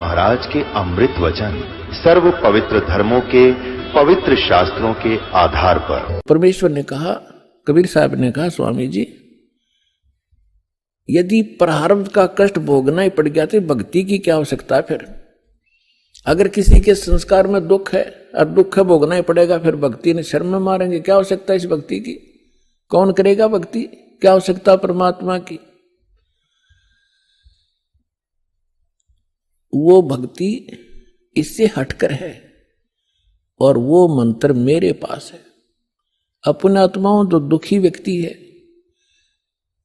महाराज के अमृत वचन सर्व पवित्र धर्मों के पवित्र शास्त्रों के आधार पर परमेश्वर ने कहा, कबीर साहब ने कहा, स्वामी जी यदि प्रारब्ध का कष्ट भोगना ही पड़ गया तो भक्ति की क्या आवश्यकता है फिर? अगर किसी के संस्कार में दुख है और दुख है भोगना ही पड़ेगा, फिर भक्ति ने शर्म में मारेंगे। क्या आवश्यकता है इस भक्ति की? कौन करेगा भक्ति? क्या आवश्यकता परमात्मा की? वो भक्ति इससे हटकर है और वो मंत्र मेरे पास है। अपने आत्माओं जो दुखी व्यक्ति है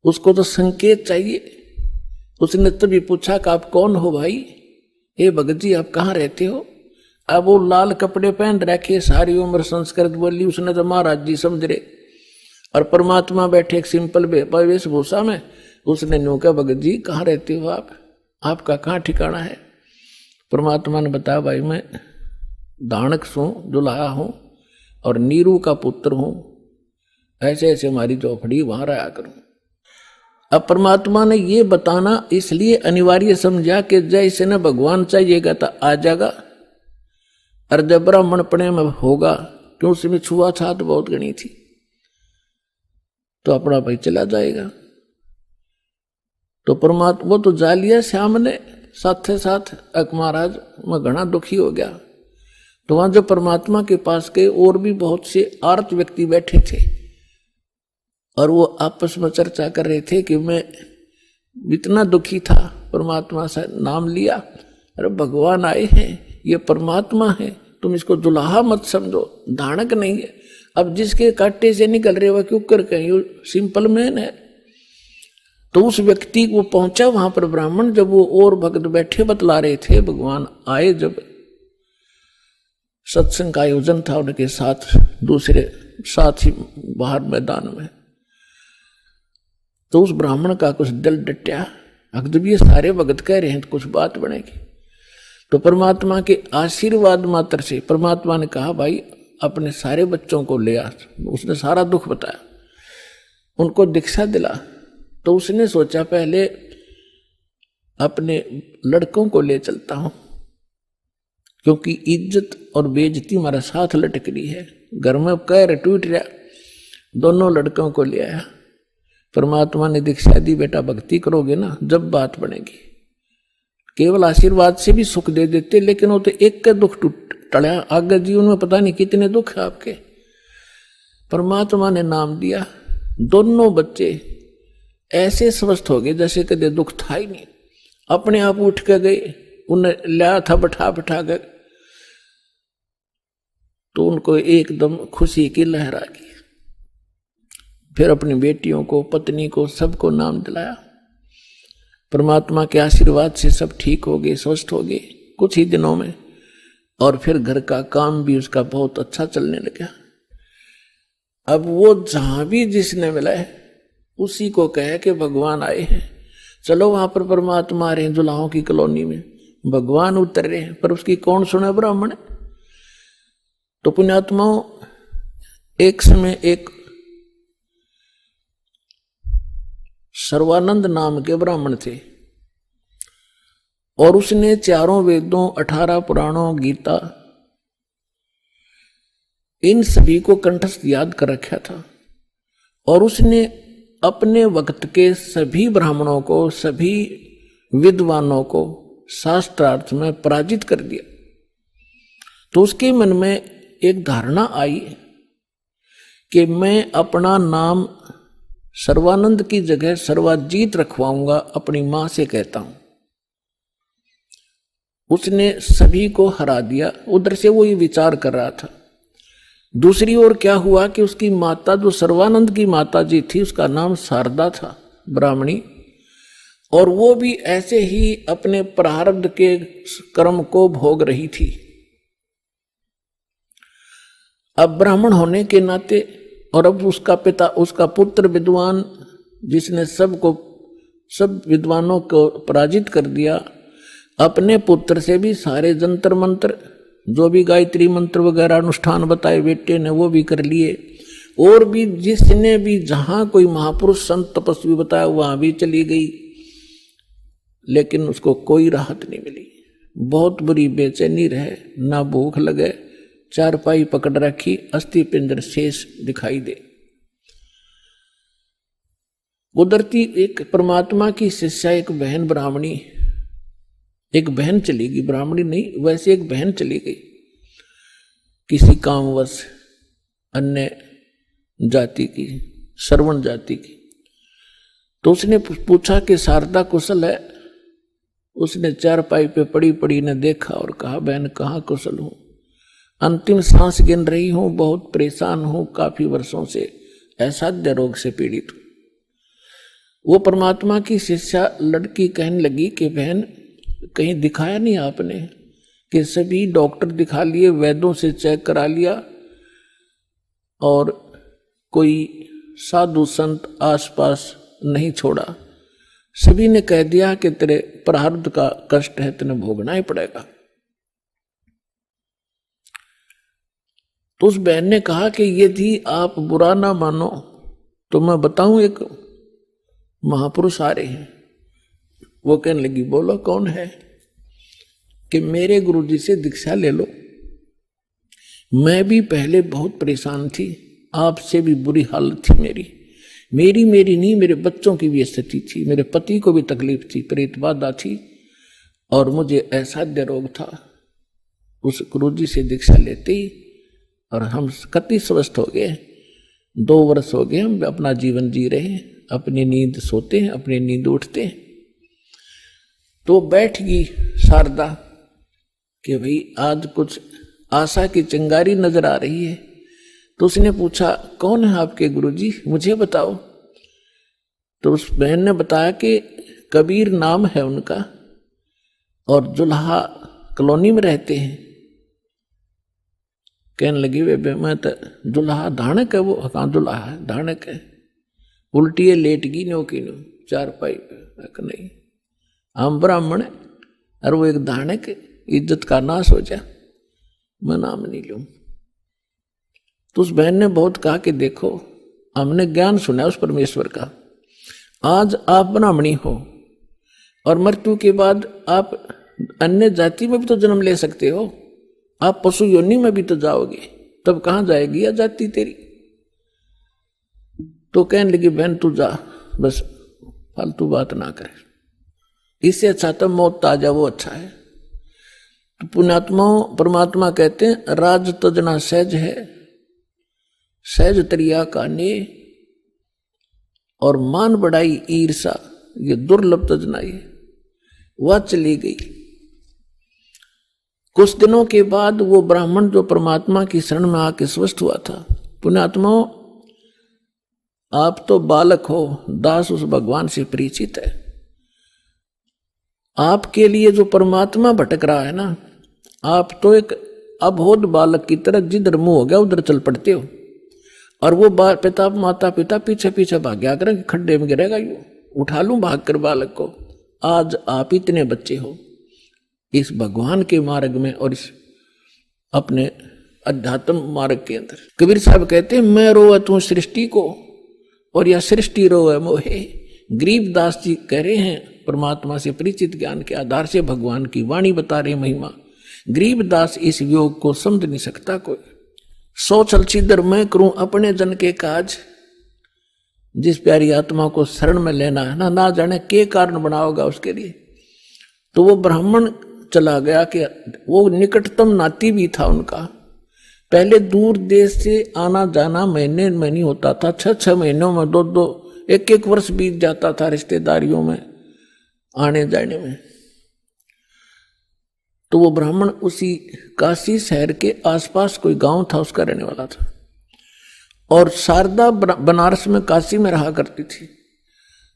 उसको तो संकेत चाहिए। उसने तभी पूछा कि आप कौन हो भाई? हे भगत जी आप कहाँ रहते हो? अब वो लाल कपड़े पहन रखे, सारी उम्र संस्कृत बोली, उसने तो महाराज जी समझ रहे। और परमात्मा बैठे एक सिंपल वेशभूषा में। उसने न्यू कहा, भगत जी कहाँ रहते हो आप? आपका कहाँ ठिकाना है? परमात्मा ने बताया, भाई मैं दानक सू दुल्हा हूं और नीरू का पुत्र हूं, ऐसे ऐसे हमारी झोपड़ी वहां रहा करूं। अब परमात्मा ने ये बताना इसलिए अनिवार्य समझा कि जैसे न भगवान चाहिएगा तो आ जाएगा, और जब ब्राह्मण पने में होगा क्यों उसमें छुआछात बहुत गणी थी तो अपना भाई चला जाएगा। तो परमात्मा वो तो जा लिया श्याम ने साथ साथ। अक महाराज मैं घना दुखी हो गया। तो वहां जो परमात्मा के पास गए और भी बहुत से आर्त व्यक्ति बैठे थे और वो आपस में चर्चा कर रहे थे कि मैं इतना दुखी था, परमात्मा से नाम लिया, अरे भगवान आए हैं, ये परमात्मा है, तुम इसको दुल्हा मत समझो, दानक नहीं है। अब जिसके कांटे से निकल रहे वह क्यों कर कहीं सिंपल मैन है। तो उस व्यक्ति को पहुंचा वहां पर ब्राह्मण, जब वो और भक्त बैठे बतला रहे थे, भगवान आए, जब सत्संग का आयोजन था उनके साथ दूसरे साथी बाहर मैदान में, तो उस ब्राह्मण का कुछ दिल डटया। जब ये सारे भगत कह रहे हैं तो कुछ बात बनेगी। तो परमात्मा के आशीर्वाद मात्र से परमात्मा ने कहा, भाई अपने सारे बच्चों को ले आ। उसने सारा दुख बताया, उनको दीक्षा दिला। तो उसने सोचा पहले अपने लड़कों को ले चलता हूं, क्योंकि इज्जत और बेइज्जती हमारा साथ लटक रही है। घर में कह टूट रहा, दोनों लड़कों को ले आया। परमात्मा ने दीक्षा दी, बेटा भक्ति करोगे ना जब बात बनेगी। केवल आशीर्वाद से भी सुख दे देते, लेकिन वो तो एक का दुख टला, आगे जीवन में पता नहीं कितने दुख है आपके। परमात्मा ने नाम दिया, दोनों बच्चे ऐसे स्वस्थ हो गए जैसे कदे दुख था ही नहीं। अपने आप उठ के गए, उन्हें लाया था बैठा बैठा कर, तो उनको एकदम खुशी की लहर आ गई। फिर अपनी बेटियों को, पत्नी को, सबको नाम दिलाया। परमात्मा के आशीर्वाद से सब ठीक हो गए, स्वस्थ हो गए कुछ ही दिनों में। और फिर घर का काम भी उसका बहुत अच्छा चलने लगा। अब वो जहां भी जिसने मिला है उसी को कहे कि भगवान आए हैं, चलो वहां पर परमात्मा आ रहे हैं, दुल्हाओं की कॉलोनी में भगवान उतर रहे हैं। पर उसकी कौन सुने ब्राह्मण? तो पुण्यात्माओं, एक समय एक सर्वानंद नाम के ब्राह्मण थे और उसने चारों वेदों, 18 पुराणों, गीता, इन सभी को कंठस्थ याद कर रखा था। और उसने अपने वक्त के सभी ब्राह्मणों को, सभी विद्वानों को शास्त्रार्थ में पराजित कर दिया। तो उसके मन में एक धारणा आई कि मैं अपना नाम सर्वानंद की जगह सर्वाजीत रखवाऊंगा, अपनी मां से कहता हूं। उसने सभी को हरा दिया। उधर से वो ये विचार कर रहा था। दूसरी ओर क्या हुआ कि उसकी माता, जो सर्वानंद की माता जी थी, उसका नाम शारदा था, ब्राह्मणी, और वो भी ऐसे ही अपने प्रारब्ध के कर्म को भोग रही थी। अब ब्राह्मण होने के नाते, और अब उसका पिता, उसका पुत्र विद्वान, जिसने सब विद्वानों को पराजित कर दिया, अपने पुत्र से भी सारे जंतर मंत्र, जो भी गायत्री मंत्र वगैरह अनुष्ठान बताए बेटे ने, वो भी कर लिए। और भी जिसने भी जहां कोई महापुरुष संत तपस्वी बताया वहां भी चली गई, लेकिन उसको कोई राहत नहीं मिली। बहुत बुरी बेचैनी रहे, ना भूख लगे, चारपाई पकड़ रखी, अस्थि पिंजर शेष दिखाई दे। उधरती एक परमात्मा की शिष्या, एक बहन ब्राह्मणी, एक बहन चली गई, ब्राह्मणी नहीं वैसे एक बहन चली गई किसी कामवश, अन्य जाति की, श्रवण जाति की। तो उसने पूछा कि शारदा कुशल है? उसने चारपाई पे पड़ी पड़ी ने देखा और कहा, बहन कहाँ कुशल हूं, अंतिम सांस गिन रही हूं, बहुत परेशान हूं, काफी वर्षों से असाध्य रोग से पीड़ित हूं। वो परमात्मा की शिष्या लड़की कहने लगी कि बहन कहीं दिखाया नहीं आपने? कि सभी डॉक्टर दिखा लिए, वैद्यों से चेक करा लिया, और कोई साधु संत आसपास नहीं छोड़ा, सभी ने कह दिया कि तेरे प्रारब्ध का कष्ट है, तेने भोगना ही पड़ेगा। तो उस बहन ने कहा कि यदि आप बुरा ना मानो तो मैं बताऊं, एक महापुरुष आ रहे हैं। वो कहने लगी, बोलो कौन है? कि मेरे गुरुजी से दीक्षा ले लो, मैं भी पहले बहुत परेशान थी, आपसे भी बुरी हालत थी मेरी नहीं, मेरे बच्चों की भी स्थिति थी, मेरे पति को भी तकलीफ थी, प्रेत बाधा थी, और मुझे असाध्य रोग था। उस गुरुजी से दीक्षा लेते ही और हम कति स्वस्थ हो गए, 2 वर्ष हो गए हम अपना जीवन जी रहे हैं, अपनी नींद सोते हैं, अपनी नींद उठते हैं। तो बैठ गई शारदा कि भाई आज कुछ आशा की चिंगारी नजर आ रही है। तो उसने पूछा, कौन है आपके गुरुजी, मुझे बताओ। तो उस बहन ने बताया कि कबीर नाम है उनका, और जुल्हा कॉलोनी में रहते हैं। कहने लगी, वे मैं तो जुल्हा धानक है, वो कहाँ जुल्हा है, धानक है, उल्टी है, लेट गई नो की नो चारपाई पे, नहीं हम ब्राह्मण है, और वो एक धानक, इज्जत का नाश हो जा, मैं नाम नहीं लूं। तो उस बहन ने बहुत कहा कि देखो हमने ज्ञान सुना उस परमेश्वर का, आज आप ब्राह्मणी हो और मृत्यु के बाद आप अन्य जाति में भी तो जन्म ले सकते हो, आप पशु योनि में भी तो जाओगे, तब कहां जाएगी या जाति तेरी। तो कहने लगी, बहन तू जा, बस फालतू बात ना करे, इससे अच्छा तो मौत आ जा, वो अच्छा है। तो पुण्यात्माओं परमात्मा कहते हैं, राज तजना सहज है, सहज तरिया का ने, और मान बढ़ाई ईर्षा ये दुर्लभ तजनाई। वह चली गई। कुछ दिनों के बाद वो ब्राह्मण जो परमात्मा की शरण में आके स्वस्थ हुआ था, पुण्यात्माओं आप तो बालक हो, दास उस भगवान से परिचित है, आपके लिए जो परमात्मा भटक रहा है ना, आप तो एक अबोध बालक की तरह जिधर मुंह हो गया उधर चल पड़ते हो, और वो माता पिता पीछे पीछे भाग्या करें, खड्डे में गिरेगा, यू उठा लूं भाग कर बालक को। आज आप इतने बच्चे हो इस भगवान के मार्ग में और इस अपने अध्यात्म मार्ग के अंदर। कबीर साहब कहते हैं, मैं रोवे तू सृष्टि को और यह सृष्टि रोवे मोहे। गरीबदास जी कह रहे हैं, परमात्मा से परिचित ज्ञान के आधार से भगवान की वाणी बता रहे महिमा। गरीबदास इस योग को समझ नहीं सकता कोई। सो चल छिदर मैं करूं अपने जन के काज, जिस प्यारी आत्मा को शरण में लेना है ना जाने के कारण बना होगा उसके लिए। तो वो ब्राह्मण चला गया कि वो निकटतम नाती भी था उनका। पहले दूर देश से आना जाना महीने में नहीं होता था, 6 महीनों में 2 1 वर्ष बीत जाता था रिश्तेदारियों में आने जाने में। तो वो ब्राह्मण उसी काशी शहर के आसपास कोई गांव था उसका रहने वाला था, और शारदा बनारस में काशी में रहा करती थी।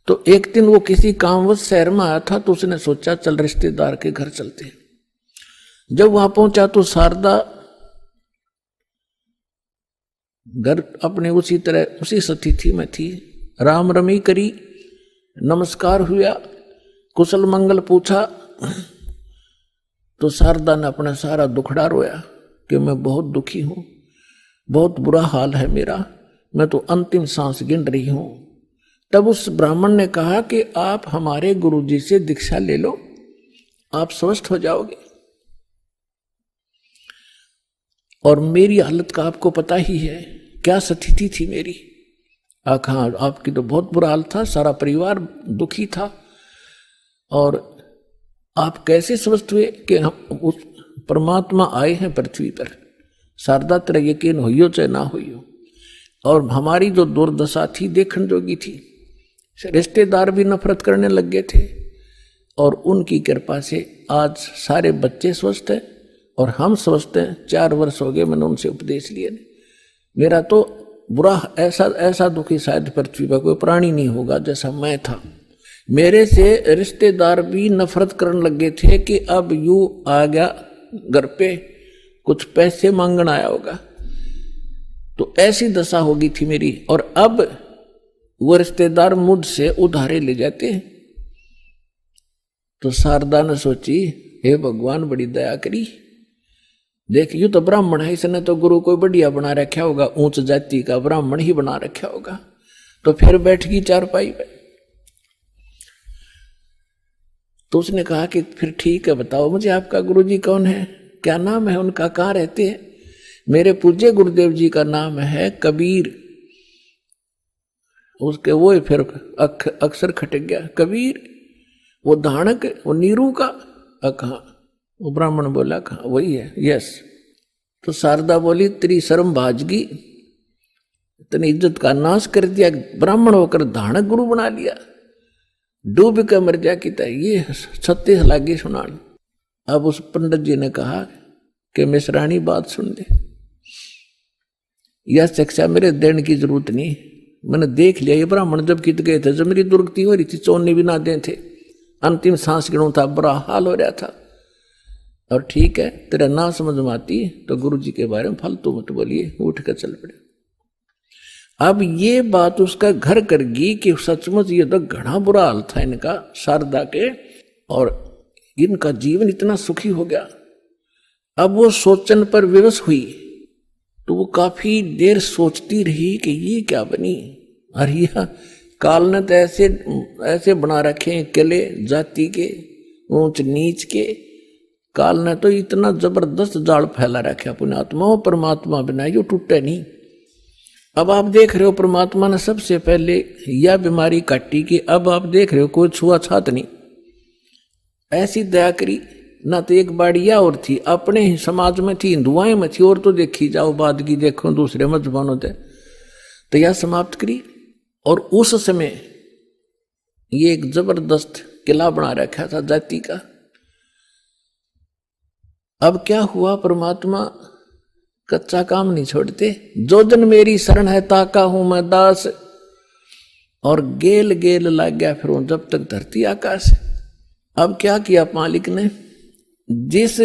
तो एक दिन वो किसी कामवश शहर में आया था, तो उसने सोचा चल रिश्तेदार के घर चलते। जब वहां पहुंचा तो शारदा घर अपने उसी तरह उसी स्थिति में थी। राम रमी करी, नमस्कार हुआ, कुशल मंगल पूछा। तो शारदा ने अपना सारा दुखड़ा रोया कि मैं बहुत दुखी हूं, बहुत बुरा हाल है मेरा, मैं तो अंतिम सांस गिन रही हूं। तब उस ब्राह्मण ने कहा कि आप हमारे गुरुजी से दीक्षा ले लो, आप स्वस्थ हो जाओगे। और मेरी हालत का आपको पता ही है, क्या स्थिति थी मेरी। हाँ, आपकी तो बहुत बुरा हाल था, सारा परिवार दुखी था। और आप कैसे स्वस्थ हुए कि हम उस परमात्मा आए हैं पृथ्वी पर। शारदा तेरा यकीन होइयो चाहे ना होइयो। और हमारी जो दुर्दशा थी देखने जोगी थी, रिश्तेदार भी नफरत करने लग गए थे। और उनकी कृपा से आज सारे बच्चे स्वस्थ हैं और हम स्वस्थ हैं। 4 वर्ष हो गए मैंने उनसे उपदेश लिए। मेरा तो बुरा ऐसा दुखी शायद पृथ्वी पर कोई प्राणी नहीं होगा जैसा मैं था। मेरे से रिश्तेदार भी नफरत करने लग गए थे कि अब यू आ गया घर पे, कुछ पैसे मांगने आया होगा। तो ऐसी दशा होगी थी मेरी। और अब वो रिश्तेदार मुझसे उधारे ले जाते हैं। तो शारदा ने सोची, हे भगवान बड़ी दया करी, देख यू तो ब्राह्मण है, इसने तो गुरु कोई बढ़िया बना रखा होगा, ऊंच जाति का ब्राह्मण ही बना रखा होगा। तो फिर बैठ गई चारपाई पे। तो उसने कहा कि फिर ठीक है, बताओ मुझे आपका गुरुजी कौन है, क्या नाम है उनका, कहाँ रहते हैं। मेरे पूज्य गुरुदेव जी का नाम है कबीर। उसके वो फिर अक्सर खटक गया, कबीर वो धानक, वो नीरू का। कहा, वो ब्राह्मण बोला कहा वही है, यस। तो शारदा बोली, तेरी शर्म भाजगी, तेरी इज्जत का नाश कर दिया, ब्राह्मण होकर धानक गुरु बना लिया, डूब के मर जा की तरह। ये 36 लागी सुनान। अब उस पंडित जी ने कहा कि मिश्रानी बात सुन ले, यह शिक्षा मेरे देने की जरूरत नहीं, मैंने देख लिया ये ब्राह्मण जब कित गए थे, जब मेरी दुर्गति हो रही थी, चोने भी ना दे थे, अंतिम सांस गिनों था, बुरा हाल हो रहा था। और ठीक है, तेरा ना समझ में आती तो गुरु जी के बारे में फालतू मत बोलिए, उठ कर चल पड़े। अब ये बात उसका घर कर गई कि सचमुच ये तो घना बुरा हाल था इनका, शारदा के, और इनका जीवन इतना सुखी हो गया। अब वो सोचन पर विवश हुई तो वो काफी देर सोचती रही कि ये क्या बनी। अरे काल ने तो ऐसे बना रखे हैं किले जाति के, ऊंच नीच के। काल ने तो इतना जबरदस्त जाल फैला रखा पुण्यात्मा, परमात्मा बिना यो टूटे नहीं। अब आप देख रहे हो परमात्मा ने सबसे पहले यह बीमारी काटी कि अब आप देख रहे हो कोई छुआछात नहीं, ऐसी दया करी। ना तो एक बाड़िया और थी, अपने ही समाज में थी, हिंदुआएं में थी, और तो देखी जाओ बाद की देखो दूसरे मजहबों होते, तो यह समाप्त करी। और उस समय ये एक जबरदस्त किला बना रखा था जाति का। अब क्या हुआ, परमात्मा कच्चा काम नहीं छोड़ते। जो जन मेरी शरण है ताका हूं मैं दास, और गेल गेल लग गया फिर जब तक धरती आकाश। अब क्या किया मालिक ने, जिस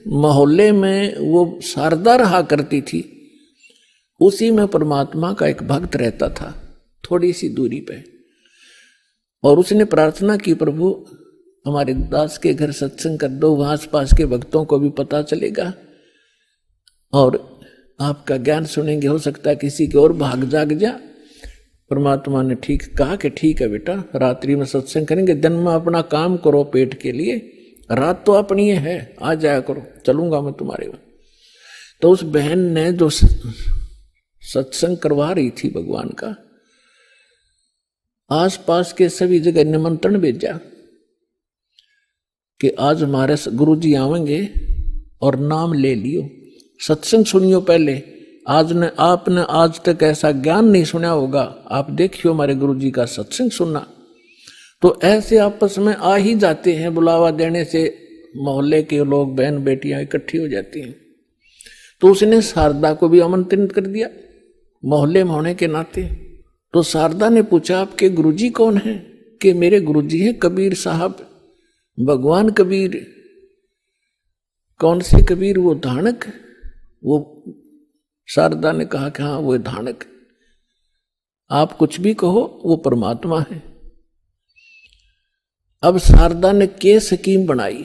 मोहल्ले में वो शारदा रहा करती थी उसी में परमात्मा का एक भक्त रहता था, थोड़ी सी दूरी पे। और उसने प्रार्थना की, प्रभु हमारे दास के घर सत्संग कर दो, वहां आस पास के भक्तों को भी पता चलेगा और आपका ज्ञान सुनेंगे, हो सकता है किसी के और भाग जाग जा। परमात्मा ने ठीक कहा कि ठीक है बेटा, रात्रि में सत्संग करेंगे, दिन में अपना काम करो पेट के लिए, रात तो अपनी है, आ जाया करो, चलूंगा मैं तुम्हारे वहां। तो उस बहन ने जो सत्संग करवा रही थी भगवान का, आसपास के सभी जगह निमंत्रण भेजा कि आज हमारे गुरुजी आवेंगे और नाम ले लियो, सत्संग सुनियो पहले। आपने आज तक ऐसा ज्ञान नहीं सुना होगा, आप देखियो हमारे गुरुजी का सत्संग सुनना। तो ऐसे आपस में आ ही जाते हैं, बुलावा देने से मोहल्ले के लोग, बहन बेटियां इकट्ठी हो जाती हैं। तो उसने शारदा को भी आमंत्रित कर दिया मोहल्ले में होने के नाते। तो शारदा ने पूछा, आपके गुरुजी कौन हैं? कि मेरे गुरुजी हैं कबीर साहब, भगवान कबीर। कौन से कबीर? वो धानक। वो शारदा ने कहा कि हाँ वो धानक, आप कुछ भी कहो वो परमात्मा है। अब शारदा ने के स्कीम बनाई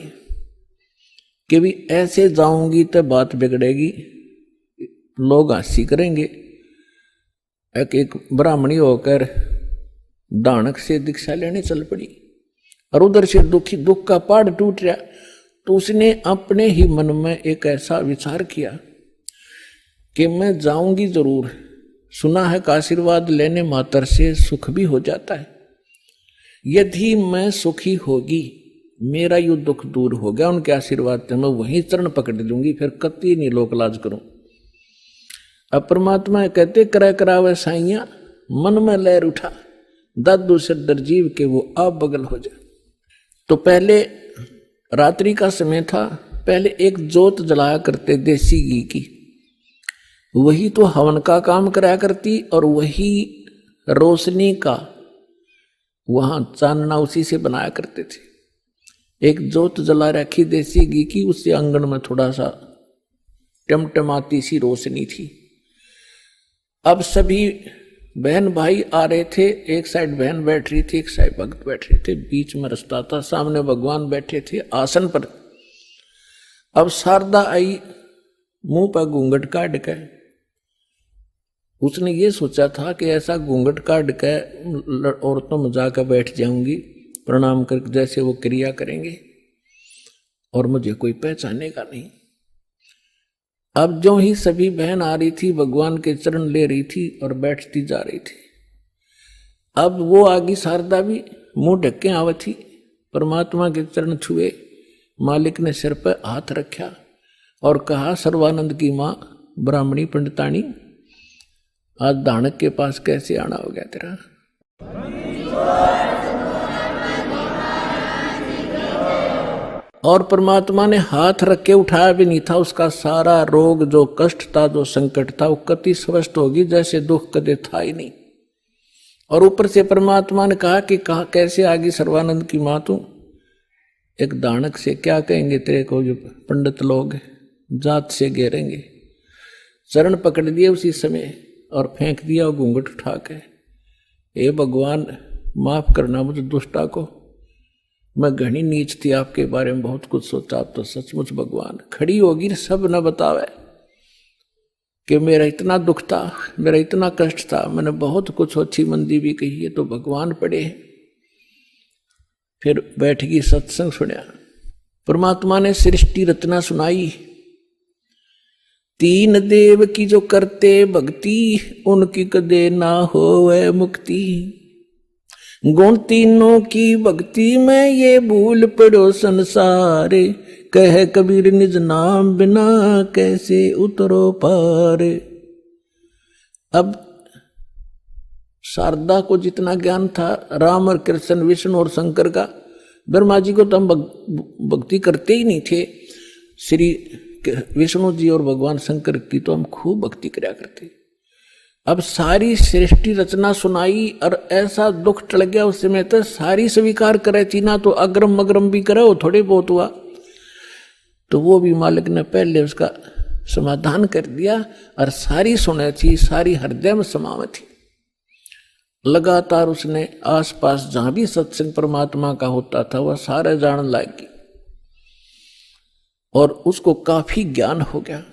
कि भी ऐसे जाऊंगी तो बात बिगड़ेगी, लोग हंसी करेंगे। एक ब्राह्मणी होकर धानक से दीक्षा लेने चल पड़ी और उधर से दुख का पहाड़ टूट रहा। तो उसने अपने ही मन में एक ऐसा विचार किया कि मैं जाऊंगी जरूर, सुना है कि आशीर्वाद लेने मात्र से सुख भी हो जाता है। यदि मैं सुखी होगी, मेरा यू दुख दूर हो गया उनके आशीर्वाद से, मैं वहीं चरण पकड़ लूंगी, फिर कति नहीं लोक लाज करूं। अब परमात्मा कहते करा करावे साइया, मन में लहर उठा, दादू से दरजीव के वो आप बगल हो जाए। तो पहले रात्रि का समय था, पहले एक जोत जलाया करते देसी घी की, वही तो हवन का काम कराया करती, और वही रोशनी का वहां चांदना उसी से बनाया करते थे। एक जोत जला रखी देसी घी की, उससे आंगन में थोड़ा सा टमटमाती सी रोशनी थी। अब सभी बहन भाई आ रहे थे, एक साइड बहन बैठ रही थी, एक साइड भक्त बैठ रहे थे, बीच में रास्ता था, सामने भगवान बैठे थे आसन पर। अब शारदा आई, मुंह पर घूंघट काट के, उसने ये सोचा था कि ऐसा घूंघट काट के औरतों में जाकर बैठ जाऊंगी प्रणाम करके, जैसे वो क्रिया करेंगे और मुझे कोई पहचानेगा नहीं। अब जो ही सभी बहन आ रही थी, भगवान के चरण ले रही थी और बैठती जा रही थी। अब वो आगे शारदा भी मुंह ढक्के आवे थी, परमात्मा के चरण छुए, मालिक ने सिर पर हाथ रखा और कहा, सर्वानंद की माँ ब्राह्मणी पंडितानी, आज दानक के पास कैसे आना हो गया तेरा? और परमात्मा ने हाथ रख के उठाया भी नहीं था, उसका सारा रोग जो कष्ट था, जो संकट था, वो कति स्वस्थ होगी जैसे दुख कदे था ही नहीं। और ऊपर से परमात्मा ने कहा कि कहा कैसे आगी सर्वानंद की माँ तू, एक दानक से क्या कहेंगे तेरे को, जो पंडित लोग जात से घेरेंगे। चरण पकड़ लिए उसी समय और फेंक दिया घूंघट उठा के, हे भगवान माफ करना मुझे दुष्टा को, मैं घनी नीच थी, आपके बारे में बहुत कुछ सोचा, आप तो सचमुच भगवान। खड़ी होगी सब न बतावे कि मेरा इतना दुख था, मेरा इतना कष्ट था, मैंने बहुत कुछ अच्छी मंदी भी कही है, तो भगवान पड़े। फिर बैठ गई, सत्संग सुना, परमात्मा ने सृष्टि रचना सुनाई। तीन देव की जो करते भक्ति, उनकी कदे ना होवे मुक्ति। गुण तीनों की भक्ति में ये भूल पड़ो संसार, कह कबीर निज नाम बिना कैसे उतरो पार। अब शारदा को जितना ज्ञान था राम और कृष्ण, विष्णु और शंकर का, ब्रह्मा जी को तो हम भक्ति करते ही नहीं थे, श्री विष्णु जी और भगवान शंकर की तो हम खूब भक्ति कराया करते। अब सारी सृष्टि रचना सुनाई और ऐसा दुख टल गया उस समय, तो सारी स्वीकार करे थी ना, तो अग्रम मग्रम भी करे, वो थोड़े बहुत हुआ, तो वो भी मालिक ने पहले उसका समाधान कर दिया और सारी सुने थी, सारी हृदय में समाव थी। लगातार उसने आसपास जहां भी सत्संग परमात्मा का होता था वह सारे जान लागी और उसको काफी ज्ञान हो गया।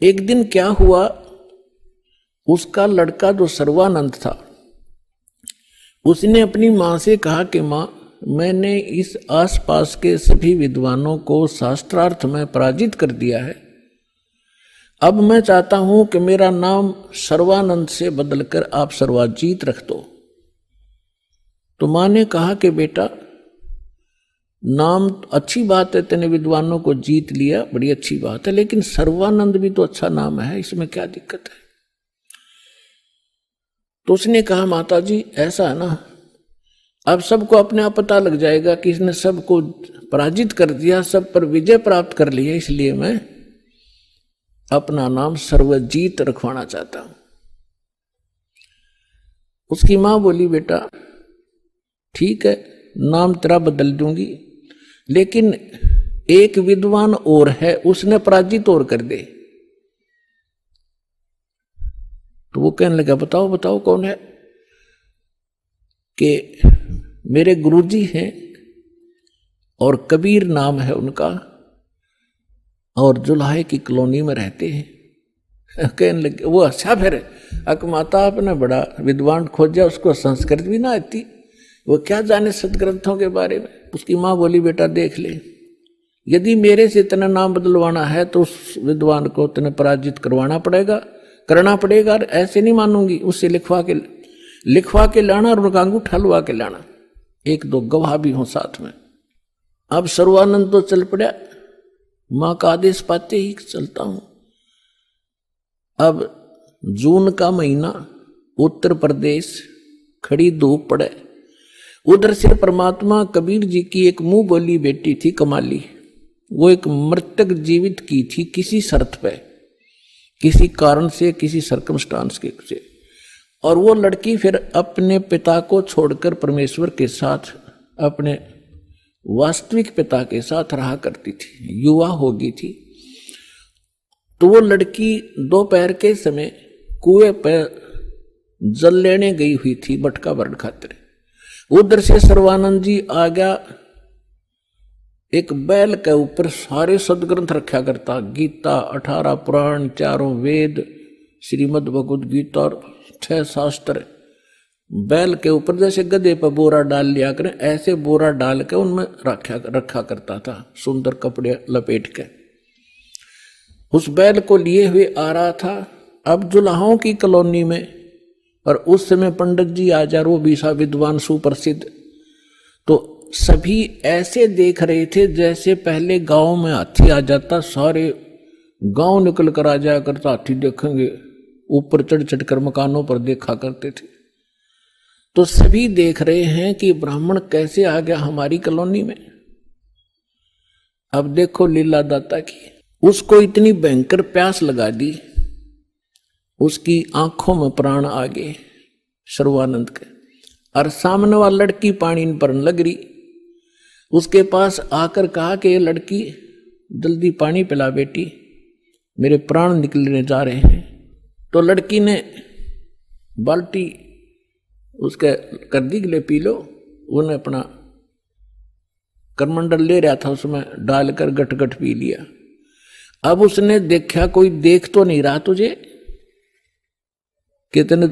एक दिन क्या हुआ, उसका लड़का जो सर्वानंद था, उसने अपनी मां से कहा कि मां, मैंने इस आसपास के सभी विद्वानों को शास्त्रार्थ में पराजित कर दिया है, अब मैं चाहता हूं कि मेरा नाम सर्वानंद से बदलकर आप सर्वाजीत रख दो। तो मां ने कहा कि बेटा, नाम अच्छी बात है, तेने विद्वानों को जीत लिया, बड़ी अच्छी बात है, लेकिन सर्वानंद भी तो अच्छा नाम है, इसमें क्या दिक्कत है? तो उसने कहा, माता जी ऐसा है ना, अब सबको अपने आप पता लग जाएगा कि इसने सबको पराजित कर दिया, सब पर विजय प्राप्त कर लिया, इसलिए मैं अपना नाम सर्वजीत रखवाना चाहता हूं। उसकी मां बोली, बेटा ठीक है, नाम तेरा बदल दूंगी, लेकिन एक विद्वान और है, उसने पराजित और कर दे। तो वो कहने लगा, बताओ बताओ कौन है? कि मेरे गुरुजी हैं और कबीर नाम है उनका, और जुलाहे की कॉलोनी में रहते हैं। कहने लगे वो, अच्छा फिर अकमाता आपने बड़ा विद्वान खोजा, उसको संस्कृत भी ना आती, वो क्या जाने सदग्रंथों के बारे में। उसकी माँ बोली, बेटा देख ले, यदि मेरे से इतना नाम बदलवाना है तो उस विद्वान को इतना पराजित करना पड़ेगा। और ऐसे नहीं मानूंगी, उससे लिखवा के लाना और उनका अंगूठा लुआ के लाना, एक दो गवाह भी हो साथ में। अब सर्वानंद तो चल पड़ा, मां का आदेश पाते ही चलता हूं। अब जून का महीना, उत्तर प्रदेश, खड़ी धूप पड़े। उधर से परमात्मा कबीर जी की एक मुंह बोली बेटी थी कमाली, वो एक मृतक जीवित की थी किसी शर्त पे, किसी कारण से, किसी सर्कमस्टांस के से। और वो लड़की फिर अपने पिता को छोड़कर परमेश्वर के साथ, अपने वास्तविक पिता के साथ रहा करती थी, युवा हो गई थी। तो वो लड़की दोपहर के समय कुएं पर जल लेने गई हुई थी मटका भरण खातिर। उधर से सर्वानंद जी आ गया, एक बैल के ऊपर सारे सदग्रंथ रखा करता, गीता, 18 पुराण, 4 वेद, श्रीमद् भगवद गीता और 6 शास्त्र। बैल के ऊपर जैसे गधे पर बोरा डाल लिया करें, ऐसे बोरा डाल के उनमें रखा करता था, सुंदर कपड़े लपेट के। उस बैल को लिए हुए आ रहा था। अब जुलाहों की कॉलोनी में, और उस समय पंडित जी आचार्य, वो भी सा विद्वान सुप्रसिद्ध, तो सभी ऐसे देख रहे थे जैसे पहले गांव में हाथी आ जाता, सारे गांव निकल कर आ जाया करता, हाथी देखेंगे, ऊपर चढ़ चढ़ कर मकानों पर देखा करते थे। तो सभी देख रहे हैं कि ब्राह्मण कैसे आ गया हमारी कॉलोनी में। अब देखो लीला दाता की, उसको इतनी भयंकर प्यास लगा दी, उसकी आंखों में प्राण आ गए सर्वानंद के। और सामने वाली लड़की पानी पर लग रही, उसके पास आकर कहा कि ये लड़की जल्दी पानी पिला बेटी, मेरे प्राण निकलने जा रहे हैं। तो लड़की ने बाल्टी उसके कर दी, ले पी लो। उन्हें अपना करमंडल ले रहा था, उसमें डालकर गट गट पी लिया। अब उसने देखा कोई देख तो नहीं रहा तुझे, कितने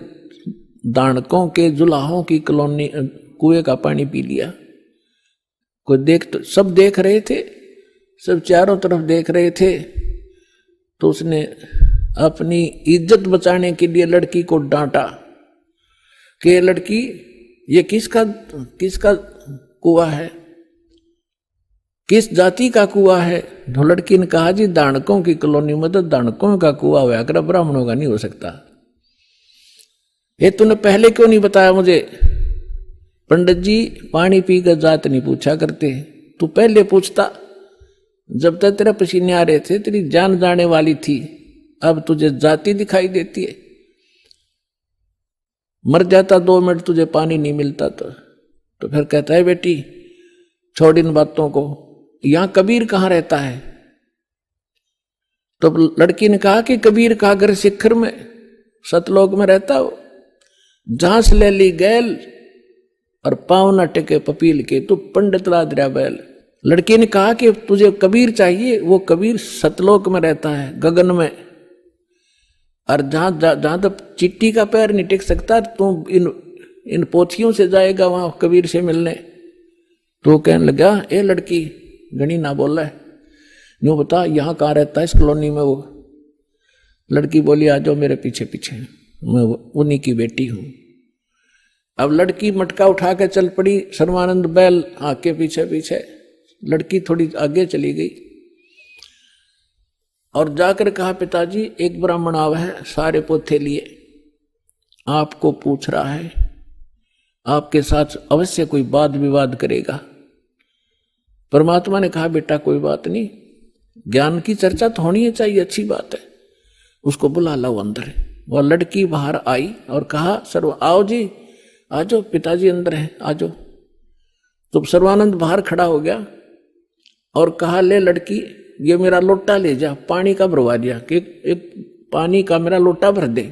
दानकों के जुलाहों की कॉलोनी कुएं का पानी पी लिया। कोई देख तो, सब देख रहे थे, सब चारों तरफ देख रहे थे। तो उसने अपनी इज्जत बचाने के लिए लड़की को डांटा कि लड़की ये किसका कुआं है, किस जाति का कुआं है। तो लड़की ने कहा जी दानकों की कॉलोनी में तो दानकों का कुआं हुआ कर, ब्राह्मणों का नहीं हो सकता। ये तूने पहले क्यों नहीं बताया मुझे? पंडित जी पानी पी कर जात नहीं पूछा करते, तू पहले पूछता। जब तक तेरा पसीने आ रहे थे तेरी जान जाने वाली थी, अब तुझे जाति दिखाई देती है। मर जाता 2 मिनट तुझे पानी नहीं मिलता तो फिर कहता है बेटी छोड़ इन बातों को, यहां कबीर कहां रहता है? तो लड़की ने कहा कि कबीर का घर शिखर में सतलोक में रहता हो, जहां से ले ली गैल और पावना टेके पपील के, तो पंडित ला दिया बैल। लड़की ने कहा कि तुझे कबीर चाहिए, वो कबीर सतलोक में रहता है, गगन में, और जहां तक चिट्टी का पैर नहीं टिक सकता तू इन पोथियों से जाएगा वहां कबीर से मिलने। तो कहने लगा ए लड़की गणी ना बोला है, यूं बता यहां कहाँ रहता है इस कॉलोनी में? वो लड़की बोली आ जाओ मेरे पीछे पीछे, मैं उन्हीं की बेटी हूं। अब लड़की मटका उठा के चल पड़ी, सर्वानंद बैल आके पीछे पीछे। लड़की थोड़ी आगे चली गई और जाकर कहा पिताजी एक ब्राह्मण आवा है, सारे पोथे लिए, आपको पूछ रहा है, आपके साथ अवश्य कोई वाद विवाद करेगा। परमात्मा ने कहा बेटा कोई बात नहीं, ज्ञान की चर्चा तो होनी चाहिए, अच्छी बात है, उसको बुला लो अंदर। वह लड़की बाहर आई और कहा सर्व आओ जी, आ जाओ पिताजी अंदर है, आ जाओ। तो सर्वानंद बाहर खड़ा हो गया और कहा ले लड़की ये मेरा लोटा ले जा, पानी का भरवा दिया कि एक पानी का मेरा लोटा भर दे।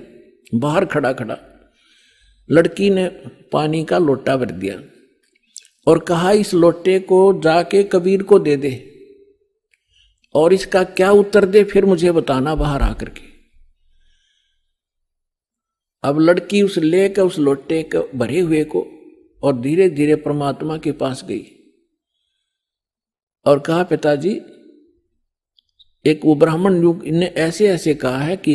बाहर खड़ा खड़ा लड़की ने पानी का लोटा भर दिया और कहा इस लोटे को जाके कबीर को दे दे और इसका क्या उत्तर दे फिर मुझे बताना बाहर आकर के। अब लड़की उस लेकर उस लोटे के भरे हुए को और धीरे धीरे परमात्मा के पास गई और कहा पिताजी एक वो ब्राह्मण युग ने ऐसे ऐसे कहा है कि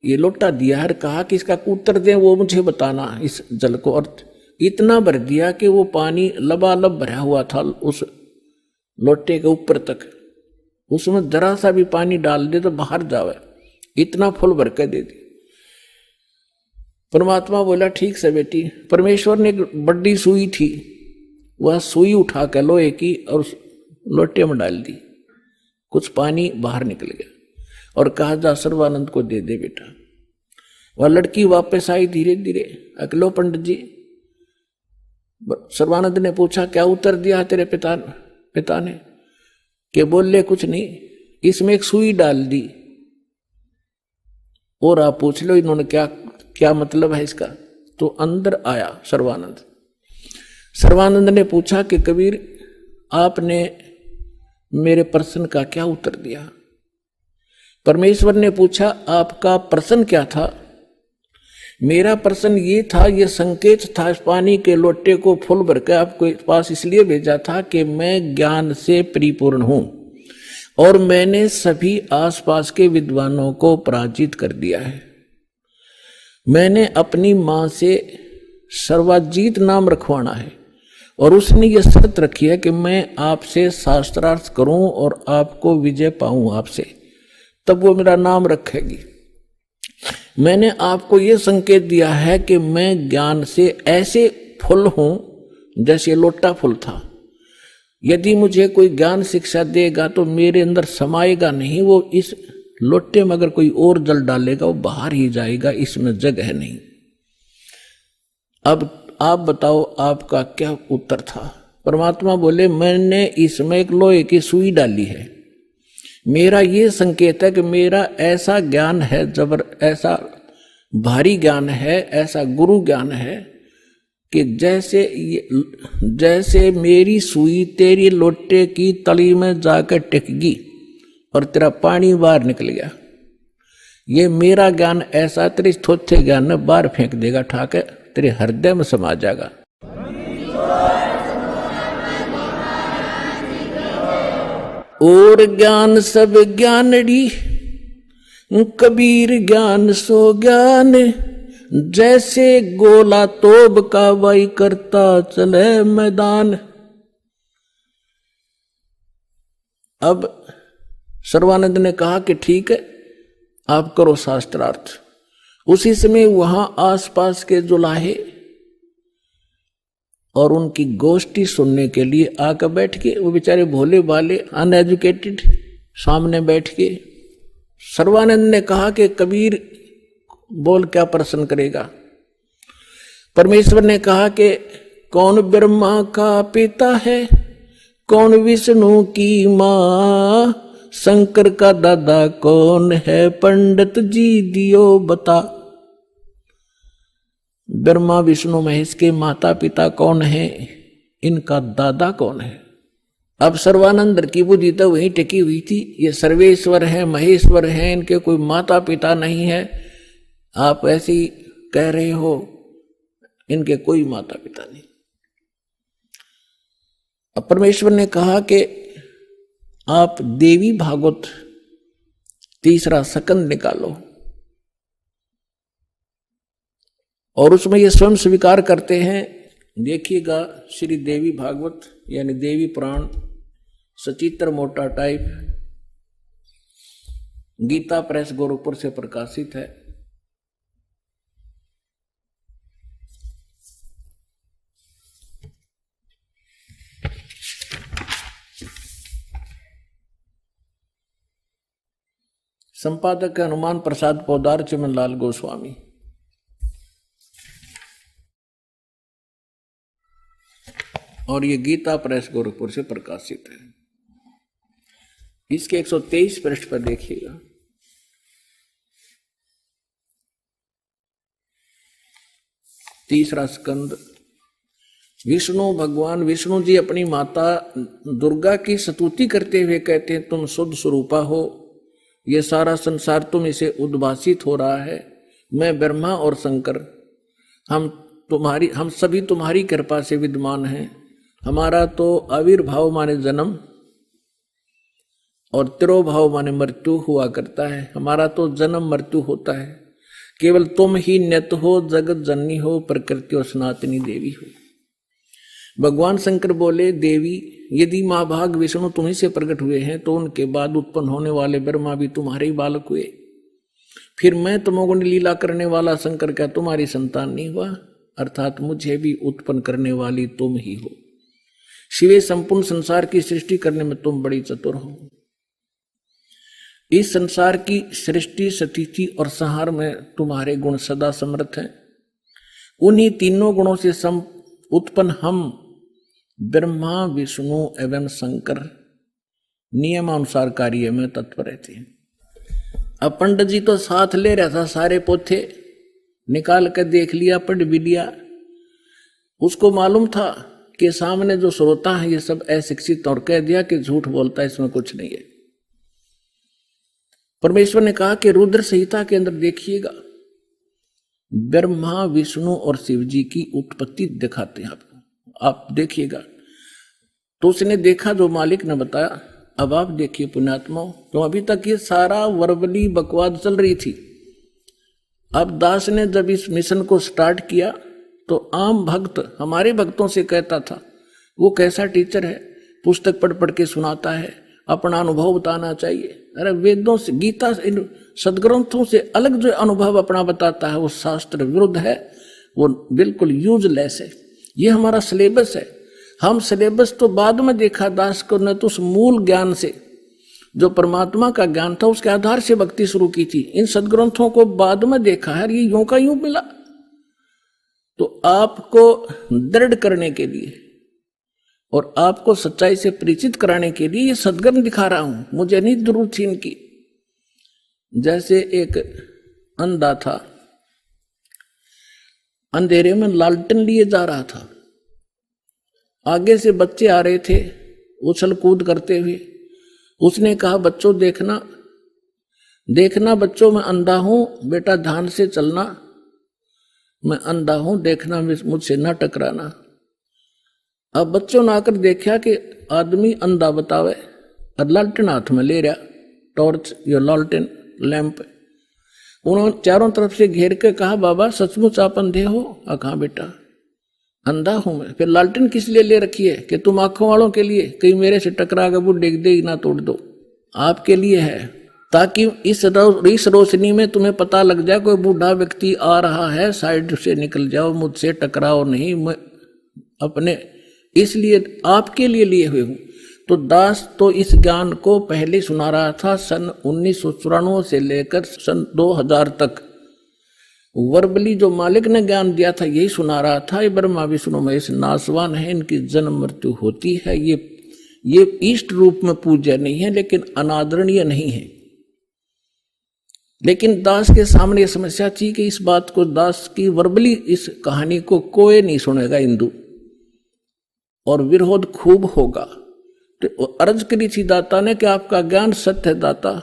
ये लोटा दिया है, कहा कि इसका उत्तर दे वो मुझे बताना इस जल को, और इतना भर दिया कि वो पानी लबालब भरा हुआ था उस लोटे के ऊपर तक, उसमें जरा सा भी पानी डाल दे तो बाहर जावे, इतना फुल भर के दे दी। परमात्मा बोला ठीक से बेटी। परमेश्वर ने एक बड़ी सुई थी, वह सुई उठा कर लोहे की और लोटे में डाल दी, कुछ पानी बाहर निकल गया और कहा जा सर्वानंद को दे दे बेटा। वह लड़की वापस आई धीरे धीरे। अकलो पंडित जी, सर्वानंद ने पूछा क्या उत्तर दिया तेरे पिता ने? कि बोले कुछ नहीं, इसमें एक सुई डाल दी और आप पूछ लो इन्होंने क्या मतलब है इसका। तो अंदर आया सर्वानंद। सर्वानंद ने पूछा कि कबीर आपने मेरे प्रश्न का क्या उत्तर दिया? परमेश्वर ने पूछा आपका प्रश्न क्या था? मेरा प्रश्न ये था, ये संकेत था, इस पानी के लोटे को फुल भर के आपके पास इसलिए भेजा था कि मैं ज्ञान से परिपूर्ण हूं और मैंने सभी आसपास के विद्वानों को पराजित कर दिया है। मैंने अपनी मां से सर्वाजीत नाम रखवाना है और उसने ये शर्त रखी है कि मैं आपसे शास्त्रार्थ करूं और आपको विजय पाऊं आपसे, तब वो मेरा नाम रखेगी। मैंने आपको ये संकेत दिया है कि मैं ज्ञान से ऐसे फुल हूं जैसे लोटा फुल था। यदि मुझे कोई ज्ञान शिक्षा देगा तो मेरे अंदर समाएगा नहीं, वो इस लोटे में अगर कोई और जल डालेगा वो बाहर ही जाएगा, इसमें जगह नहीं। अब आप बताओ आपका क्या उत्तर था? परमात्मा बोले मैंने इसमें एक लोहे की सुई डाली है। मेरा ये संकेत है कि मेरा ऐसा ज्ञान है, ऐसा भारी ज्ञान है, ऐसा गुरु ज्ञान है कि जैसे मेरी सुई तेरी लोटे की तली में जाकर टिकगी और तेरा पानी बाहर निकल गया। ये मेरा ज्ञान ऐसा तेरे थोथे ज्ञान में बाहर फेंक देगा, ठाके तेरे हृदय में समा जाएगा। और ज्ञान सब ज्ञानड़ी, कबीर ज्ञान सो ज्ञान, जैसे गोला तोब का वाई करता चले मैदान। अब सर्वानंद ने कहा कि ठीक है आप करो शास्त्रार्थ। उसी समय वहां आसपास के जुलाहे और उनकी गोष्ठी सुनने के लिए आकर बैठ के, वो बेचारे भोले भाले अनएजुकेटेड सामने बैठ के सर्वानंद ने कहा कि कबीर बोल क्या प्रश्न करेगा? परमेश्वर ने कहा कि कौन ब्रह्मा का पिता है, कौन विष्णु की मां, शंकर का दादा कौन है, पंडित जी दियो बता। ब्रह्मा विष्णु महेश के माता पिता कौन है, इनका दादा कौन है? अब सर्वानंद की बुद्धि तो वहीं टिकी हुई थी, ये सर्वेश्वर है महेश्वर है, इनके कोई माता पिता नहीं है। आप ऐसे ही कह रहे हो, इनके कोई माता पिता नहीं। अब परमेश्वर ने कहा कि आप देवी भागवत तीसरा सकंद निकालो और उसमें ये स्वयं स्वीकार करते हैं। देखिएगा श्री देवी भागवत यानी देवी पुराण, सचित्र मोटा टाइप, गीता प्रेस गोरखपुर से प्रकाशित है। संपादक है हनुमान प्रसाद पोदार, चिमनलाल गोस्वामी। और ये गीता प्रेस गोरखपुर से प्रकाशित है। इसके 123 पृष्ठ पर देखिएगा। तीसरा स्कंद। विष्णु भगवान विष्णु जी अपनी माता दुर्गा की स्तुति करते हुए कहते हैं, तुम शुद्ध स्वरूपा हो, ये सारा संसार तुम इसे उद्भासित हो रहा है। मैं ब्रह्मा और शंकर हम सभी तुम्हारी कृपा से विद्यमान हैं। हमारा तो आविर्भाव माने जन्म, और तिरोभाव माने मृत्यु हुआ करता है। हमारा तो जन्म मृत्यु होता है। केवल तुम ही नित्य हो, जगत जननी हो, प्रकृति और सनातनी देवी हो। भगवान शंकर बोले, देवी यदि महाभाग विष्णु तुम्ही से प्रकट हुए हैं तो उनके बाद उत्पन्न होने वाले ब्रह्मा भी तुम्हारे ही बालक हुए। फिर मैं तमोगुण लीला करने वाला शंकर क्या तुम्हारी संतान नहीं हुआ? अर्थात मुझे भी उत्पन्न करने वाली तुम ही हो। शिवे संपूर्ण संसार की सृष्टि करने में तुम बड़ी चतुर हो। इस संसार की सृष्टि, स्थिति और संहार में तुम्हारे गुण सदा समर्थ हैं। उन्हीं तीनों गुणों से उत्पन्न हम ब्रह्मा, विष्णु एवं शंकर नियमानुसार कार्य में तत्पर रहते हैं। अब पंडित जी तो साथ ले रहा था, सारे पोथे निकाल कर देख लिया, पढ़ भी लिया। उसको मालूम था कि सामने जो श्रोता है ये सब अशिक्षित, और कह दिया कि झूठ बोलता है, इसमें कुछ नहीं है। परमेश्वर ने कहा कि रुद्र संहिता के अंदर देखिएगा, ब्रह्मा, विष्णु और शिव जी की उत्पत्ति दिखाते हैं आपको, आप देखिएगा। तो उसने देखा जो मालिक ने बताया। अब आप देखिए पुण्यात्मा, तो अभी तक ये सारा वर्बली बकवाद चल रही थी। अब दास ने जब इस मिशन को स्टार्ट किया तो आम भक्त हमारे भक्तों से कहता था, वो कैसा टीचर है, पुस्तक पढ़ पढ़ के सुनाता है, अपना अनुभव बताना चाहिए। अरे वेदों से, गीता से, इन सदग्रंथों से अलग जो अनुभव अपना बताता है वो शास्त्र विरुद्ध है, वो बिल्कुल यूजलेस है। ये हमारा सिलेबस है। हम सिलेबस तो बाद में देखा दास को, न तो उस मूल ज्ञान से जो परमात्मा का ज्ञान था उसके आधार से भक्ति शुरू की थी। इन सदग्रंथों को बाद में देखा है, ये यूं का यूं मिला। तो आपको दृढ़ करने के लिए और आपको सच्चाई से परिचित कराने के लिए ये सदग्रंथ दिखा रहा हूं, मुझे नहीं जरूरत थी इनकी। जैसे एक अंधा था, अंधेरे में लालटेन लिए जा रहा था, आगे से बच्चे आ रहे थे उछल कूद करते हुए। उसने कहा, बच्चों देखना देखना बच्चों, मैं अंधा हूं, बेटा ध्यान से चलना, मैं अंधा हूं, देखना मुझसे ना टकराना। अब बच्चों ने आकर देखा कि आदमी अंधा बतावे और लालटेन हाथ में ले रहा, टॉर्च या लालटेन लैंप। उन्होंने चारों तरफ से घेर के कहा, बाबा सचमुच आप अंधे हो? कहा बेटा अंधा हूं मैं। फिर लालटेन किस लिए ले रखी है? कि तुम आंखों वालों के लिए, कहीं मेरे से टकरा कर वो डेग दे ना तोड़ दो, आपके लिए है, ताकि इस रोशनी में तुम्हें पता लग जाए कोई बूढ़ा व्यक्ति आ रहा है, साइड से निकल जाओ, मुझसे टकराओ नहीं, मैं अपने इसलिए आपके लिए हुए हूं। तो दास तो इस ज्ञान को पहले सुना रहा था, सन 1994 से लेकर सन 2000 तक वर्बली जो मालिक ने ज्ञान दिया था यही सुना रहा था। ये ब्रह्मा विष्णु महेश नासवान है, इनकी जन्म मृत्यु होती है, ये इष्ट रूप में पूज्य नहीं है लेकिन अनादरणीय नहीं है। लेकिन दास के सामने यह समस्या थी कि इस बात को, दास की वर्बली इस कहानी को कोई नहीं सुनेगा हिंदू, और विरोध खूब होगा। तो अर्ज करी थी दाता ने कि आपका ज्ञान सत्य है दाता,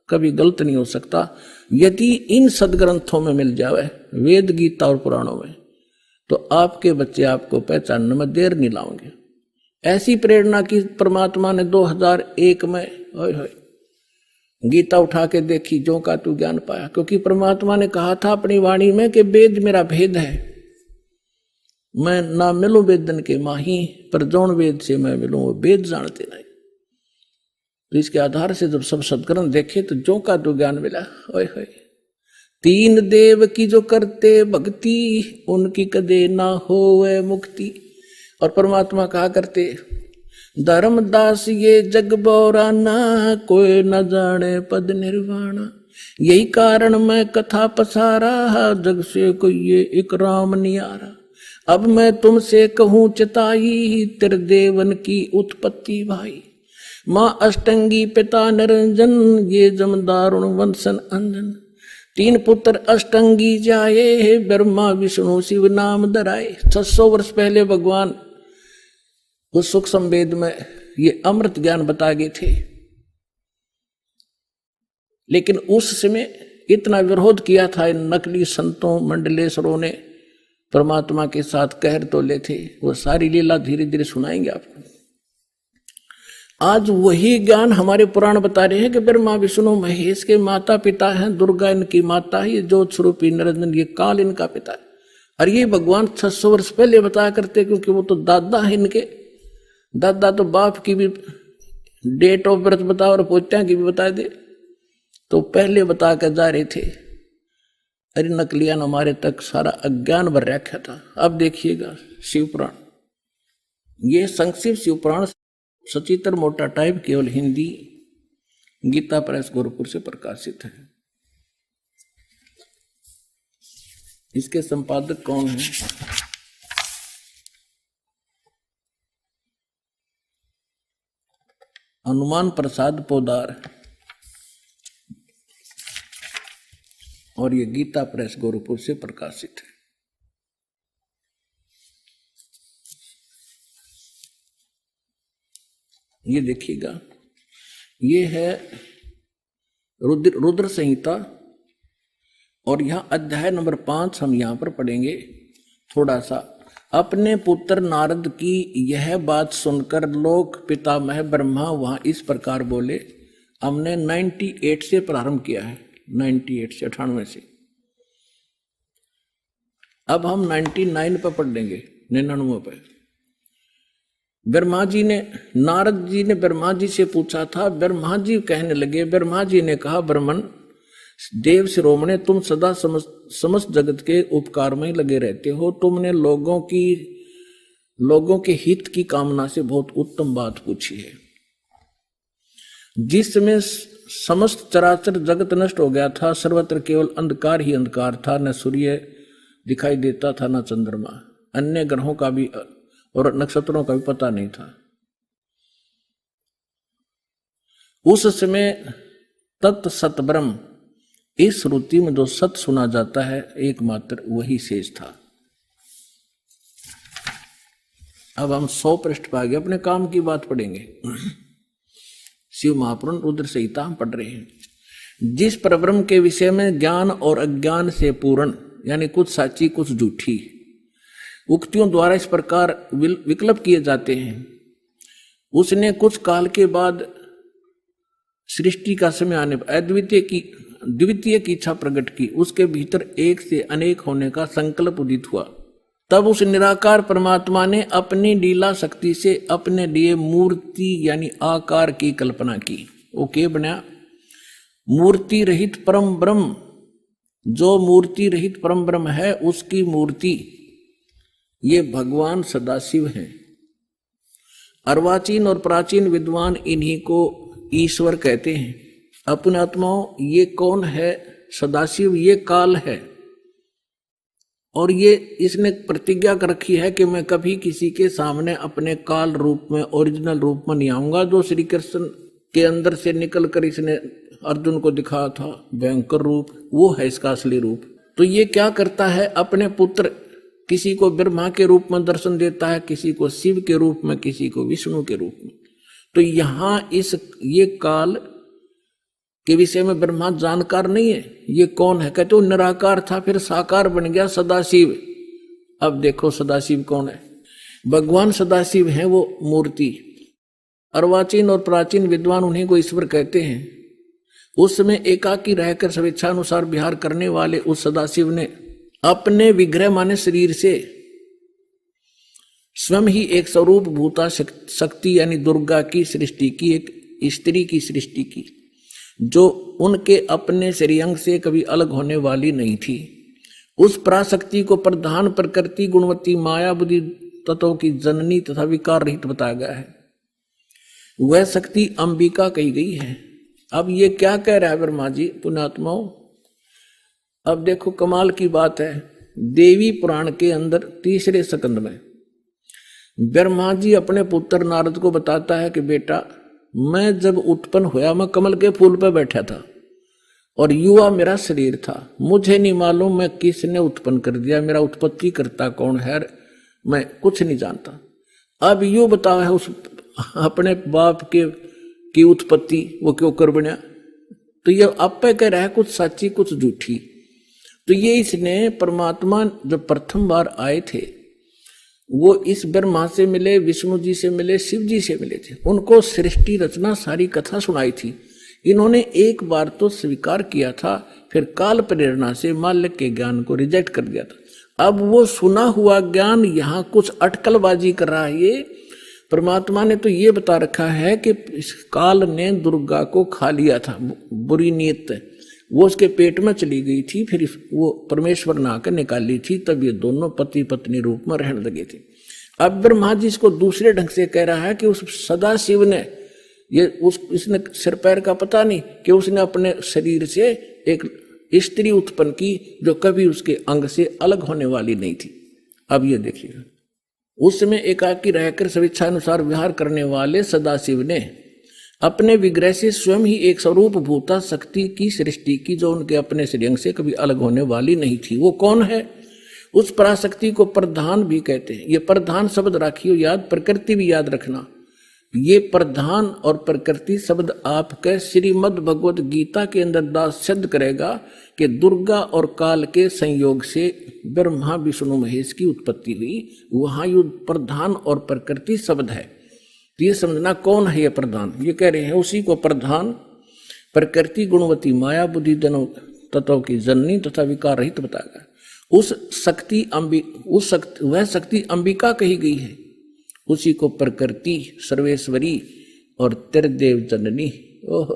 कभी गलत नहीं हो सकता। यदि इन सदग्रंथों में मिल जावे, वेद गीता और पुराणों में, तो आपके बच्चे आपको पहचानने में देर नहीं लाओगे। ऐसी प्रेरणा की परमात्मा ने 2001 में गीता उठा के देखी, जो का तू ज्ञान पाया। क्योंकि परमात्मा ने कहा था अपनी वाणी में कि वेद मेरा भेद है, मैं ना मिलूं वेदन के माही, पर जौन वेद से मैं मिलूं वो वेद जानते नहीं। तो इसके आधार से जब सब सदग्रंथ देखे तो जो का तो ज्ञान मिला। ओए होए, तीन देव की जो करते भक्ति, उनकी कदे ना होवे मुक्ति। और परमात्मा कहा करते, धर्मदास ये जग बोराना, कोई न जाने पद निर्वाणा। यही कारण मैं कथा पसारा, जग से कोई ये एक राम नियारा। अब मैं तुमसे कहूं चिताई, त्रिदेवन की उत्पत्ति भाई। माँ अष्टंगी पिता निरंजन, ये जमदारुण वंशन अंजन। तीन पुत्र अष्टंगी जाए, ब्रह्मा विष्णु शिव नाम धराए। 600 वर्ष पहले भगवान उस सुख संवेद में ये अमृत ज्ञान बता गए थे। लेकिन उस समय इतना विरोध किया था इन नकली संतों मंडलेश्वरों ने, परमात्मा के साथ कहर तो ले थे। वो सारी लीला धीरे धीरे सुनाएंगे आपको। आज वही ज्ञान हमारे पुराण बता रहे हैं कि ब्रह्मा विष्णु महेश के माता पिता हैं, दुर्गा इनकी माता है, ये ज्योत स्वरूपी निरंजन ये काल इनका पिता है। और ये भगवान 600 वर्ष पहले बताया करते, क्योंकि वो तो दादा है इनके। दादा तो बाप की भी डेट ऑफ बर्थ बता और पोत्या की भी बता दे, तो पहले बता कर जा रहे थे। अरे नकलियान हमारे तक सारा अज्ञान भर रखा था। अब देखिएगा शिवपुराण, ये संक्षिप्त शिवपुराण सचित्र मोटा टाइप केवल हिंदी, गीता प्रेस गोरखपुर से प्रकाशित है। इसके संपादक कौन है? हनुमान प्रसाद पोदार, और ये गीता प्रेस गोरखपुर से प्रकाशित है। ये देखिएगा, ये है रुद्र संहिता, और यहां अध्याय नंबर 5 हम यहां पर पढ़ेंगे थोड़ा सा। अपने पुत्र नारद की यह बात सुनकर लोक पितामह ब्रह्मा वहां इस प्रकार बोले। हमने 98 से प्रारंभ किया है, 98 से 98 से। अब हम 99 पर पढ़ लेंगे, 99 पर। ब्रह्मा जी ने, नारद जी ने ब्रह्मा जी से पूछा था। ब्रह्मा जी कहने लगे, ब्रह्मा जी ने कहा, ब्रह्मन देव शिरोमणे, तुम सदा समस्त जगत के उपकार में लगे रहते हो। तुमने लोगों के हित की कामना से बहुत उत्तम बात पूछी है। जिसमें समस्त चराचर जगत नष्ट हो गया था, सर्वत्र केवल अंधकार ही अंधकार था, न सूर्य दिखाई देता था न चंद्रमा, अन्य ग्रहों का भी और नक्षत्रों का भी पता नहीं था। उस समय तत् सत ब्रह्म, इस श्रुति में जो सत सुना जाता है एकमात्र वही शेष था। अब हम 100 पृष्ठ पर आगे अपने काम की बात पढ़ेंगे। शिव महापुराण रुद्र संहिता हम पढ़ रहे हैं। जिस परब्रह्म के विषय में ज्ञान और अज्ञान से पूर्ण, यानी कुछ साची कुछ झूठी उक्तियों द्वारा इस प्रकार विकल्प किए जाते हैं, उसने कुछ काल के बाद सृष्टि का समय आने पर द्वितीय की इच्छा प्रकट की। उसके भीतर एक से अनेक होने का संकल्प उदित हुआ। तब उस निराकार परमात्मा ने अपनी लीला शक्ति से अपने लिए मूर्ति यानी आकार की कल्पना की। वो क्या बना? मूर्ति रहित परम ब्रह्म। जो मूर्ति रहित परम ब्रह्म है उसकी मूर्ति ये भगवान सदाशिव हैं। अर्वाचीन और प्राचीन विद्वान इन्हीं को ईश्वर कहते हैं। अपने आत्माओं, ये कौन है? सदाशिव ये काल है, और ये इसने प्रतिज्ञा कर रखी है कि मैं कभी किसी के सामने अपने काल रूप में, ओरिजिनल रूप में नहीं आऊंगा। जो श्री कृष्ण के अंदर से निकल कर इसने अर्जुन को दिखाया था भयंकर रूप, वो है इसका असली रूप। तो ये क्या करता है? अपने पुत्र किसी को ब्रह्मा के रूप में दर्शन देता है, किसी को शिव के रूप में, किसी को विष्णु के रूप में। तो यहां ये काल के विषय में ब्रह्मा जानकार नहीं है। ये कौन है? कहते वो निराकार था, फिर साकार बन गया सदाशिव। अब देखो सदाशिव कौन है? भगवान सदाशिव है वो मूर्ति। अर्वाचीन और प्राचीन विद्वान उन्हीं को ईश्वर कहते हैं। उस समय एकाकी रहकर स्वेच्छानुसार विहार करने वाले उस सदाशिव ने अपने विग्रह माने शरीर से स्वयं ही एक स्वरूप भूता शक्ति यानी दुर्गा की सृष्टि की, एक स्त्री की सृष्टि की, जो उनके अपने श्रेयंग से कभी अलग होने वाली नहीं थी। उस पराशक्ति को प्रधान प्रकृति गुणवती माया बुद्धि तत्वों की जननी तथा विकार रहित बताया गया है। वह शक्ति अंबिका कही गई है। अब ये क्या कह रहा है ब्रह्मा जी? पुण्यात्माओं, अब देखो कमाल की बात है। देवी पुराण के अंदर 3रे स्कंद में ब्रह्मा जी अपने पुत्र नारद को बताता है कि बेटा, मैं जब उत्पन्न हुआ मैं कमल के फूल पर बैठा था और युवा मेरा शरीर था। मुझे नहीं मालूम मैं किसने उत्पन्न कर दिया, मेरा उत्पत्ति करता कौन है, मैं कुछ नहीं जानता। अब यू बताओ है उस अपने बाप की उत्पत्ति वो क्यों कर बना? तो ये आप पे कह रहा है कुछ सच्ची कुछ झूठी। तो ये इसने परमात्मा जब प्रथम बार आए थे वो इस ब्रह्मा से मिले, विष्णु जी से मिले, शिव जी से मिले थे। उनको सृष्टि रचना सारी कथा सुनाई थी। इन्होंने एक बार तो स्वीकार किया था, फिर काल प्रेरणा से माल्यक के ज्ञान को रिजेक्ट कर दिया था। अब वो सुना हुआ ज्ञान यहाँ कुछ अटकलबाजी कर रहा है। ये परमात्मा ने तो ये बता रखा है कि इस काल ने दुर्गा को खा लिया था, बुरी नीयत वो उसके पेट में चली गई थी, फिर वो परमेश्वर ने आकर निकाली थी, तब ये दोनों पति पत्नी रूप में रहने लगे थे। अब ब्रह्मा जी इसको दूसरे ढंग से कह रहा है कि उस सदा शिव ने इसने सिर पैर का पता नहीं कि उसने अपने शरीर से एक स्त्री उत्पन्न की जो कभी उसके अंग से अलग होने वाली नहीं थी। अब ये देखिएगा, उस समय एकाकी रहकर स्वेच्छानुसार विहार करने वाले सदाशिव ने अपने विग्रह से स्वयं ही एक स्वरूप भूता शक्ति की सृष्टि की जो उनके अपने श्रेयंग से कभी अलग होने वाली नहीं थी। वो कौन है? उस पराशक्ति को प्रधान भी कहते हैं। ये प्रधान शब्द राखियो याद, प्रकृति भी याद रखना। ये प्रधान और प्रकृति शब्द आपके श्रीमद् भगवत गीता के अंदर दास सिद्ध करेगा कि दुर्गा और काल के संयोग से ब्रह्मा विष्णु महेश की उत्पत्ति हुई। वहां युद्ध प्रधान और प्रकृति शब्द है। तो ये समझना कौन है ये प्रधान। ये कह रहे हैं उसी को प्रधान, प्रकृति गुणवती माया बुद्धि दोनों तत्वों की जननी तथा विकार रहित बताएगा। वह शक्ति अंबिका कही गई है। उसी को प्रकृति सर्वेश्वरी और त्रिदेव जननी, ओह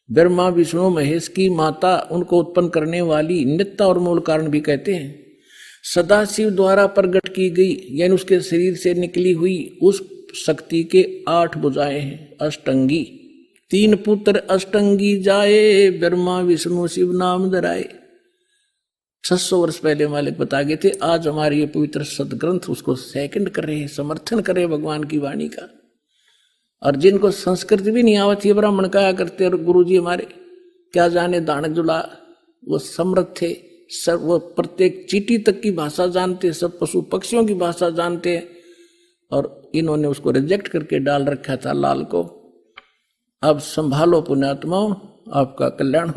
ब्रह्मा विष्णु महेश की माता, उनको उत्पन्न करने वाली नित्य और मूल कारण भी कहते हैं। सदाशिव द्वारा प्रकट की गई यानी उसके शरीर से निकली हुई उस शक्ति के 8 भुजाएं हैं, अष्टंगी। 3 पुत्र अष्टंगी जाए, ब्रह्मा विष्णु शिव नाम धराए। 600 वर्ष पहले मालिक बता गए थे। आज हमारे ये पवित्र सदग्रंथ उसको सेकंड कर रहे हैं, समर्थन कर रहे हैं भगवान की वाणी का। और जिनको संस्कृत भी नहीं आवती, ब्राह्मण कहा करते और गुरु जी हमारे क्या जाने दानक जुला, वो समर्थ थे। सब वो प्रत्येक चींटी तक की भाषा जानते, सब पशु पक्षियों की भाषा जानते। और इन्होंने उसको रिजेक्ट करके डाल रखा था लाल को। अब संभालो पुण्यात्माओं, आपका कल्याण हो।